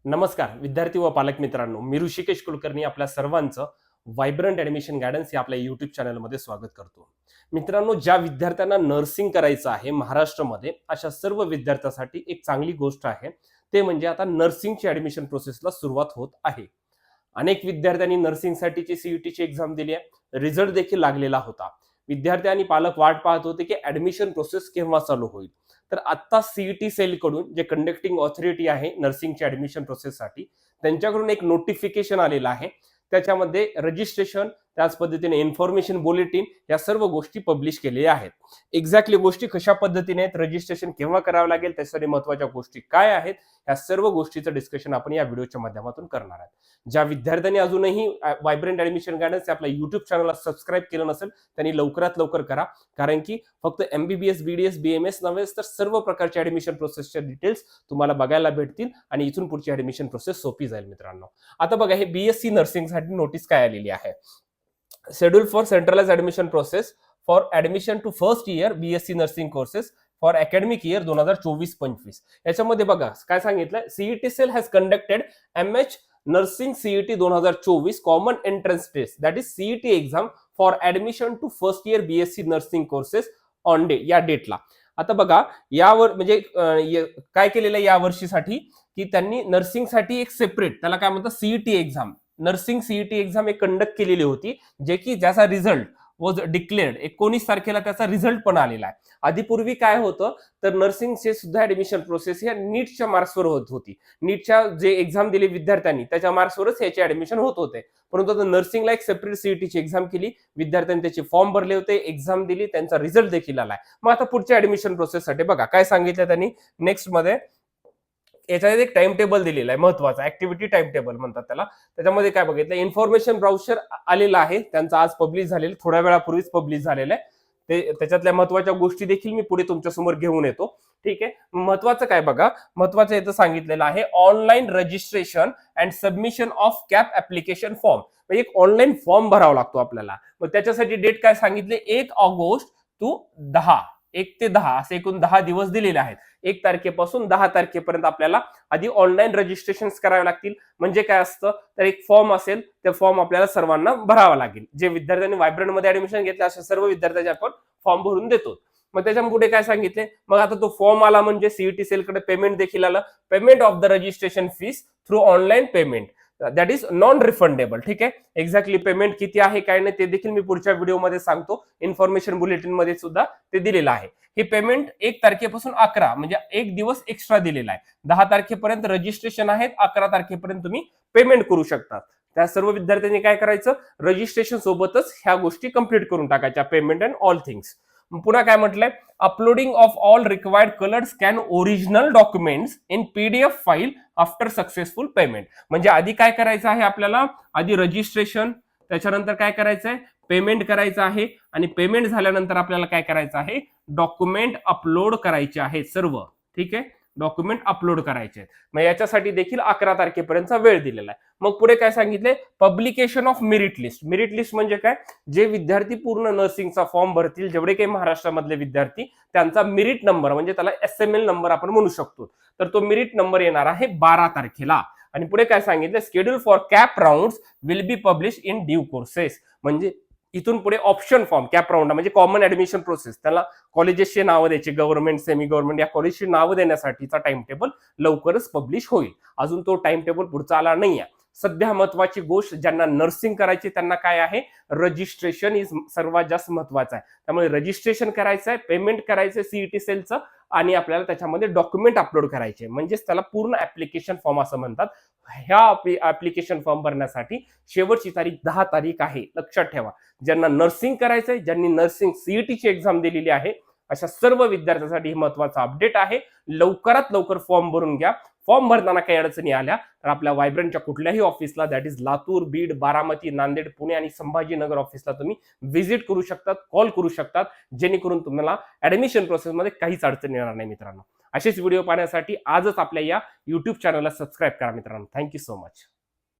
नमस्कार विद्यार्थी व पालक मित्रांनो, मी ऋषिकेश कुलकर्णी आपल्या सर्वांचं व्हायब्रंट ॲडमिशन गायडन्स या आपल्या यूट्यूब चॅनलमध्ये स्वागत करतो. मित्रांनो, ज्या विद्यार्थ्यांना नर्सिंग करायचं आहे महाराष्ट्रामध्ये, अशा सर्व विद्यार्थ्यांसाठी एक चांगली गोष्ट आहे, ते म्हणजे आता नर्सिंगची ॲडमिशन प्रोसेसला सुरुवात होत आहे. अनेक विद्यार्थ्यांनी नर्सिंगसाठीची सीईटीची एक्झाम दिली आहे, रिझल्ट देखील लागलेला होता. विद्यार्थी आणि पालक वाट पाहत होते की ॲडमिशन प्रोसेस केव्हा चालू होईल. तर आता सीईटी सेल कडून, जे कंडक्टिंग ऑथॉरिटी आहे नर्सिंगच्या ॲडमिशन प्रोसेससाठी, त्यांच्याकडून एक नोटिफिकेशन आलेलं आहे. त्याच्यामध्ये रजिस्ट्रेशन, त्याच पद्धतीने इन्फॉर्मेशन बुलेटिन या सर्व गोष्टी पब्लिश केलेल्या आहेत. एक्झॅक्टली गोष्टी कशा पद्धतीने आहेत, रजिस्ट्रेशन केव्हा करावं लागेल, त्यासाठी महत्त्वाच्या गोष्टी काय आहेत, या सर्व गोष्टीचं डिस्कशन आपण या व्हिडिओच्या माध्यमातून करणार आहोत. ज्या विद्यार्थ्यांनी अजूनही व्हायब्रंट ॲडमिशन गायडन्स आपल्या युट्यूब चॅनलला सबस्क्राईब केलं नसेल, त्यांनी लवकरात लवकर करा. कारण की फक्त MBBS, BDS, BMS नव्हे तर सर्व प्रकारच्या ॲडमिशन प्रोसेसच्या डिटेल्स तुम्हाला बघायला भेटतील आणि इथून पुढची ॲडमिशन प्रोसेस सोपी जाईल. मित्रांनो, आता बघा, हे BSc नर्सिंगसाठी नोटीस काय आलेली आहे. Schedule for centralize admission process for admission to first year BSc nursing courses for academic year 2024-25. याच्यामध्ये बघा काय सांगितलंय. CET cell has conducted MH nursing CET 2024 common entrance test, that is CET exam for admission to first year BSc nursing courses on day, या डेटला. आता बघा, यावर म्हणजे काय केलेलं आहे या वर्षीसाठी, की त्यांनी नर्सिंगसाठी एक सेपरेट, त्याला काय म्हणतात, CET exam, nursing CET exam एक कंडक्ट केलेली होती, जे की ज्याचा रिझल्ट वॉज डिक्लेअर्ड 19 तारखेला त्याचा रिझल्ट पण आलेला आहे. आधी पूर्वी काय होतं, तर नर्सिंगचे सुद्धा ऍडमिशन प्रोसेस या नीटच्या मार्क्सवर होत होती. नीटच्या जे एक्झाम दिली विद्यार्थ्यांनी त्याच्या मार्क्सवरच याचे ऍडमिशन होत होते. परंतु आता नर्सिंगला एक सेपरेट सीईटीची एक्झाम केली, विद्यार्थ्यांनी त्याचे फॉर्म भरले होते, एक्झाम दिली, त्यांचा रिझल्ट देखील आलाय. मग आता पुढच्या ऍडमिशन प्रोसेससाठी बघा काय सांगितलं त्यांनी नेक्स्ट मध्ये. याच्यात एक टाइम टेबल दिलेला आहे महत्वाचा, ऍक्टिव्हिटी टाइम टेबल म्हणतात त्याला. त्याच्यामध्ये काय बघितलं, इन्फॉर्मेशन ब्राउचर आलेला आहे, त्यांचा आज पब्लिश झालेला, थोड्या वेळापूर्वीच पब्लिश झालेला आहे. ते त्याच्यातल्या महत्वाच्या गोष्टी देखील मी पुढे तुमच्या समोर घेऊन येतो. ठीक आहे, महत्वाचं काय बघा, महत्वाचं इथं सांगितलेलं आहे online registration and submission of cap application form. म्हणजे एक ऑनलाईन फॉर्म भरावा लागतो आपल्याला. मग त्याच्यासाठी डेट काय सांगितले, 1 ऑगस्ट टू 10, 1 ते 10 असे एकूण 10 दिवस दिलेले आहेत. 1 तारखेपासून 10 तारखेपर्यंत आपल्याला आधी ऑनलाईन रजिस्ट्रेशन करावे लागतील. म्हणजे काय असतं, तर एक फॉर्म असेल, ते फॉर्म आपल्याला सर्वांना भरावा लागेल. जे विद्यार्थ्यांनी व्हायब्रंट मध्ये ऍडमिशन घेतलं अशा सर्व विद्यार्थ्यांचे आपण फॉर्म भरून देतो. मग त्याच्या पुढे काय सांगितले, मग आता तो फॉर्म आला म्हणजे सीईटी सेलकडे पेमेंट देखील आलं. Payment of the registration fees through online payment, that is non refundable. ठीक आहे, एक्झॅक्टली पेमेंट किती आहे काय नाही ते देखील मी पुढच्या व्हिडिओमध्ये सांगतो. इन्फॉर्मेशन बुलेटिन मध्ये सुद्धा ते दिलेलं आहे. हे पेमेंट 1 तारखेपासून 11 म्हणजे 1 दिवस एक्स्ट्रा दिलेला आहे. 10 तारखेपर्यंत रजिस्ट्रेशन आहे, 11 तारखेपर्यंत तुम्ही पेमेंट करू शकता. त्या सर्व विद्यार्थ्यांनी काय करायचं, रजिस्ट्रेशन सोबतच ह्या गोष्टी कंप्लीट करून टाकायच्या, पेमेंट अँड ऑल थिंग्स. पुन्हा काय म्हटलंय, uploading of all required coloured scan original documents in PDF file after successful payment. म्हणजे आधी काय करायचं आहे आपल्याला, आधी रजिस्ट्रेशन, त्याच्यानंतर काय करायचं आहे, पेमेंट करायचं आहे, आणि पेमेंट झाल्यानंतर आपल्याला काय करायचं आहे, डॉक्युमेंट अपलोड करायचे आहेत सर्व. ठीक आहे, डॉक्युमेंट अपलोड करायचे. मग याच्यासाठी देखील 11 तारखेपर्यंतचा वेळ दिलेला आहे. मग पुढे काय सांगितले, publication of merit list. Merit list म्हणजे काय, जे विद्यार्थी पूर्ण नर्सिंगचा फॉर्म भरतील, जेवढे काही महाराष्ट्रामधले विद्यार्थी, त्यांचा मेरिट नंबर म्हणजे त्याला SML नंबर आपण म्हणू शकतो, तर तो मेरिट नंबर येणार आहे 12 तारखेला. आणि पुढे काय सांगितलं, schedule for cap round will be publish in due courses. म्हणजे इथून पुढे ऑप्शन फॉर्म, कॅप राऊंड म्हणजे कॉमन ऍडमिशन प्रोसेस, त्याला कॉलेजेसची नावं द्यायची, गव्हर्नमेंट, सेमी गव्हर्नमेंट या कॉलेजची नावं देण्यासाठीचा टाइम टेबल लवकरच पब्लिश होईल. अजून तो टाइम टेबल पुढचा आला नाहीये. सध्या महत्वाची गोष्ट, ज्यांना नर्सिंग करायची त्यांना काय आहे, रजिस्ट्रेशन इज सर्वात जास्त महत्वाचं आहे. त्यामुळे रजिस्ट्रेशन करायचं आहे, पेमेंट करायचं सीईटी सेलचं, आणि आपल्याला त्याच्यामध्ये डॉक्युमेंट अपलोड करायचे, म्हणजेच त्याला पूर्ण ऍप्लिकेशन फॉर्म असं म्हणतात. ह्या ऍप्लिकेशन फॉर्म भरण्यासाठी शेवटची तारीख 10 तारीख आहे, लक्षात ठेवा. ज्यांना नर्सिंग करायचंय, ज्यांनी नर्सिंग सीईटीची एक्झाम दिलेली आहे, अशा सर्व विद्यार्थ्यांसाठी हे महत्वाचा अपडेट आहे. लवकरात लवकर फॉर्म भरून घ्या. फॉर्म भरताना काही अडचणी आल्या तर आपल्या व्हायब्रंटच्या कुठल्याही ऑफिसला, दॅट इज लातूर, बीड, बारामती, नांदेड, पुणे आणि संभाजीनगर ऑफिसला तुम्ही व्हिजिट करू शकतात, कॉल करू शकतात, जेणेकरून तुम्हाला ऍडमिशन प्रोसेसमध्ये काहीच अडचण येणार नाही. मित्रांनो, असेच व्हिडिओ पाहण्यासाठी आजच आपल्या या युट्यूब चॅनलला सबस्क्राईब करा. मित्रांनो, थँक्यू सो मच.